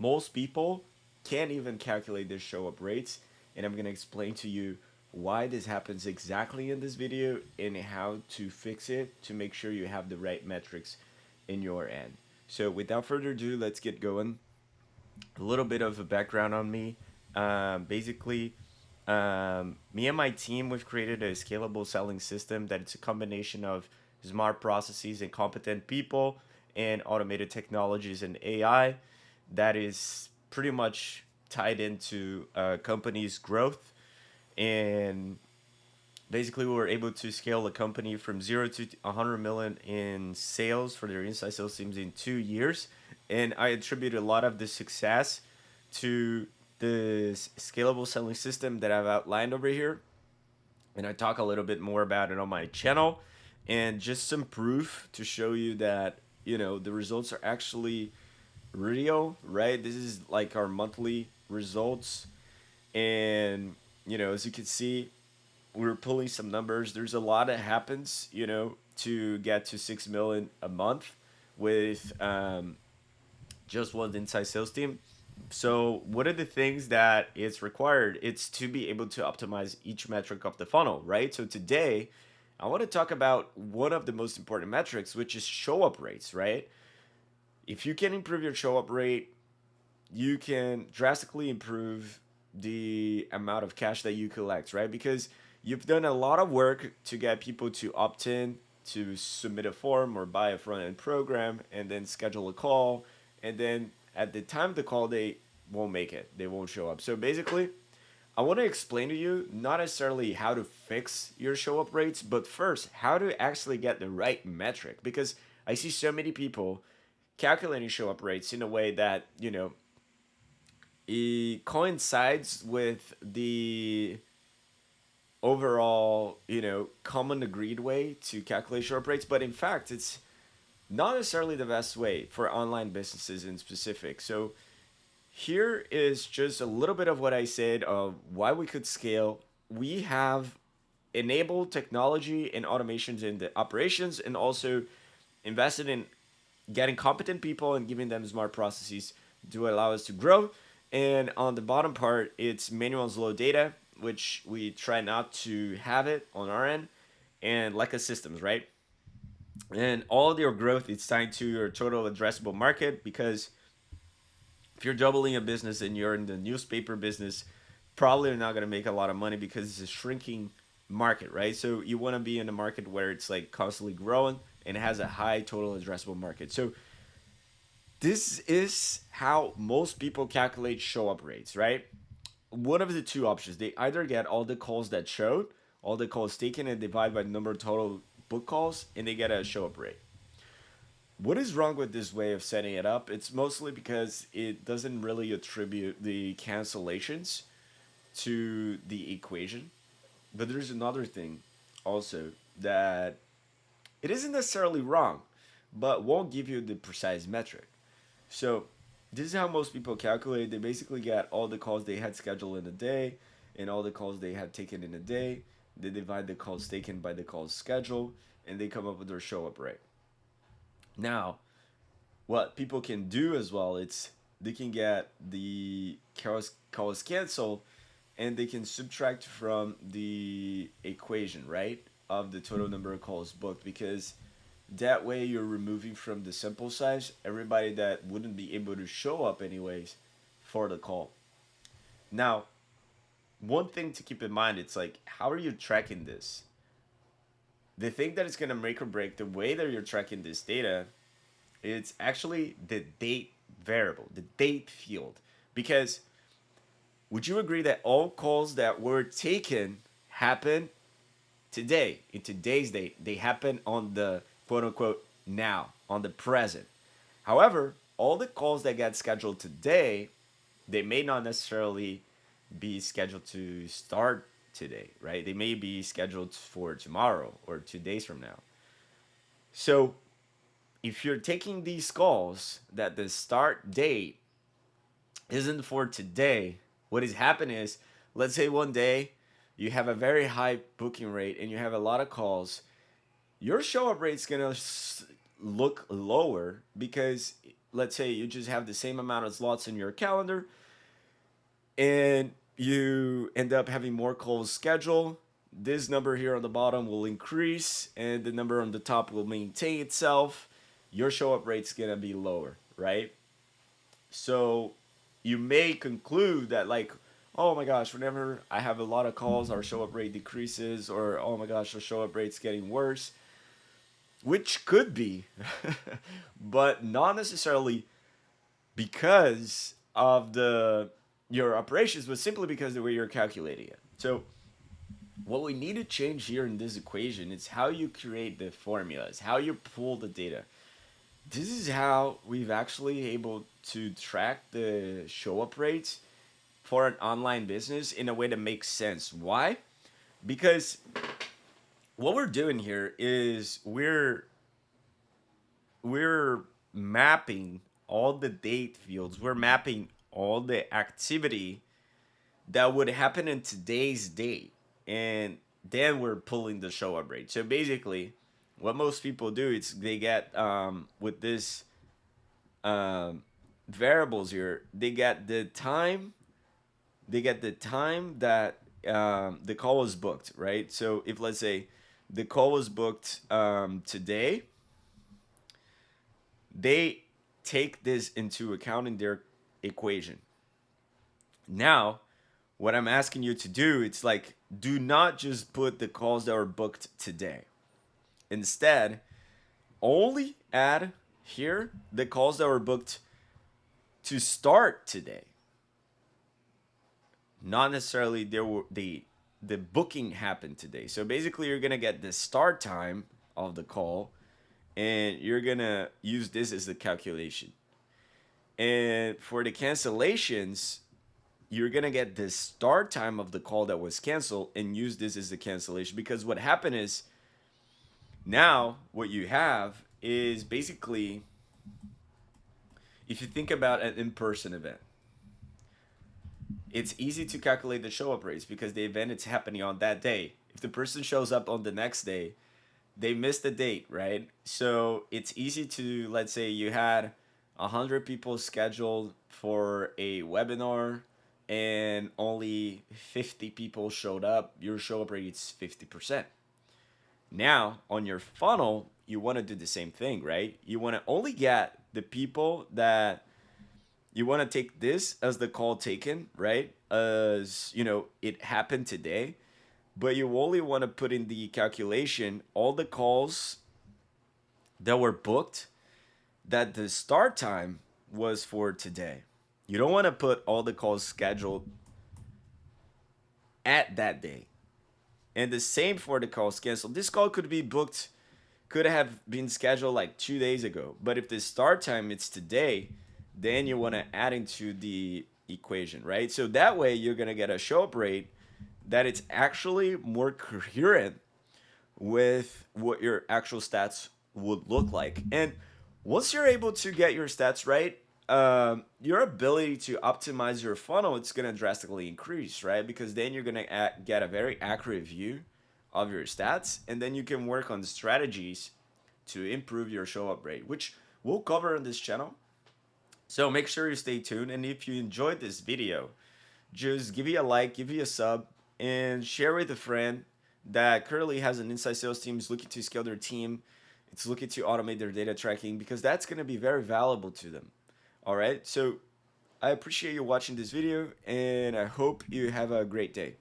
Most people can't even calculate their show up rates, and I'm going to explain to you why this happens exactly in this video and how to fix it to make sure you have the right metrics in your end. So without further ado, let's get going. A little bit of a background on me. Basically, me and my team, we've created a scalable selling system that it's a combination of smart processes and competent people and automated technologies and AI that is pretty much tied into a company's growth. And basically, we were able to scale the company from 0 to 100 million in sales for their inside sales teams in 2 years. And I attribute a lot of the success to this scalable selling system that I've outlined over here. And I talk a little bit more about it on my channel, and just some proof to show you that, the results are actually real, right? This is like our monthly results. And, as you can see, we're pulling some numbers. There's a lot that happens, to get to 6 million a month with just one inside sales team. So one of the things that is required, it's to be able to optimize each metric of the funnel, right? So today I want to talk about one of the most important metrics, which is show up rates, right? If you can improve your show up rate, you can drastically improve the amount of cash that you collect, right? Because you've done a lot of work to get people to opt in, to submit a form or buy a front end program, and then schedule a call. And then at the time of the call, they won't make it, they won't show up. So basically, I want to explain to you not necessarily how to fix your show up rates, but first, how to actually get the right metric. Because I see so many people calculating show up rates in a way that, it coincides with the overall, common agreed way to calculate show up rates. But in fact, it's not necessarily the best way for online businesses in specific. So here is just a little bit of what I said of why we could scale. We have enabled technology and automations in the operations, and also invested in getting competent people and giving them smart processes to allow us to grow. And on the bottom part, it's manual and slow data, which we try not to have it on our end, and like a systems, right? And all of your growth is tied to your total addressable market, because if you're doubling a business and you're in the newspaper business, probably you're not going to make a lot of money because it's a shrinking market, right? So you want to be in a market where it's like constantly growing and it has a high total addressable market. So this is how most people calculate show up rates, right? One of the two options, they either get all the calls that showed, all the calls taken, and divide by the number of total book calls, and they get a show up rate. What is wrong with this way of setting it up? It's mostly because it doesn't really attribute the cancellations to the equation. But there's another thing also, that it isn't necessarily wrong, but won't give you the precise metric. So this is how most people calculate. They basically get all the calls they had scheduled in a day and all the calls they had taken in a day. They divide the calls taken by the calls scheduled, and they come up with their show up rate. Now, what people can do as well, it's they can get the calls canceled, and they can subtract from the equation, right, of the total number of calls booked, because that way you're removing from the sample size everybody that wouldn't be able to show up anyways for the call. Now, one thing to keep in mind, it's like, how are you tracking this? The thing that is going to make or break the way that you're tracking this data, it's actually the date variable, the date field. Because would you agree that all calls that were taken happen today, in today's date? They happen on the quote unquote now, on the present. However, all the calls that get scheduled today, they may not necessarily be scheduled to start today, right? They may be scheduled for tomorrow or 2 days from now. So if you're taking these calls that the start date isn't for today, what is happening is, let's say one day you have a very high booking rate and you have a lot of calls, your show up rate's gonna look lower, because let's say you just have the same amount of slots in your calendar, and you end up having more calls scheduled, this number here on the bottom will increase and the number on the top will maintain itself. Your show up rate's gonna be lower, right? So you may conclude that, like, oh my gosh, whenever I have a lot of calls, our show up rate decreases, or oh my gosh, our show up rate's getting worse, which could be, but not necessarily because of the your operations, but simply because of the way you're calculating it. So what we need to change here in this equation is how you create the formulas, how you pull the data. This is how we've actually able to track the show up rates for an online business in a way that makes sense. Why? Because what we're doing here is we're mapping all the date fields. We're mapping all the activity that would happen in today's date, and then we're pulling the show up rate. So basically, what most people do is they get with this um, variables here, they get the time that the call was booked, right? So if, let's say, the call was booked today, they take this into account in their equation. Now, what I'm asking you to do, it's like, do not just put the calls that were booked today. Instead, only add here the calls that were booked to start today. Not necessarily the booking happened today. So basically, you're gonna get the start time of the call, and you're gonna use this as the calculation. And for the cancellations, you're gonna get the start time of the call that was canceled and use this as the cancellation. Because what happened is, now what you have is basically, if you think about an in-person event, it's easy to calculate the show up rates because the event is happening on that day. If the person shows up on the next day, they missed the date, right? So it's easy to, let's say you had 100 people scheduled for a webinar and only 50 people showed up. Your show up rate is 50%. Now, on your funnel, you want to do the same thing, right? You want to only get the people that you want to take this as the call taken, right? As you know, it happened today, but you only want to put in the calculation all the calls that were booked that the start time was for today. You don't want to put all the calls scheduled at that day. And the same for the calls canceled. This call could be booked, could have been scheduled like 2 days ago. But if the start time is today, then you want to add into the equation, right? So that way you're going to get a show up rate that it's actually more coherent with what your actual stats would look like. And once you're able to get your stats right, your ability to optimize your funnel, it's going to drastically increase, right? Because then you're going to get a very accurate view of your stats, and then you can work on strategies to improve your show up rate, which we'll cover on this channel. So make sure you stay tuned, and if you enjoyed this video, just give me a like, give me a sub, and share with a friend that currently has an inside sales team, is looking to scale their team, it's looking to automate their data tracking, because that's going to be very valuable to them. All right, so I appreciate you watching this video, and I hope you have a great day.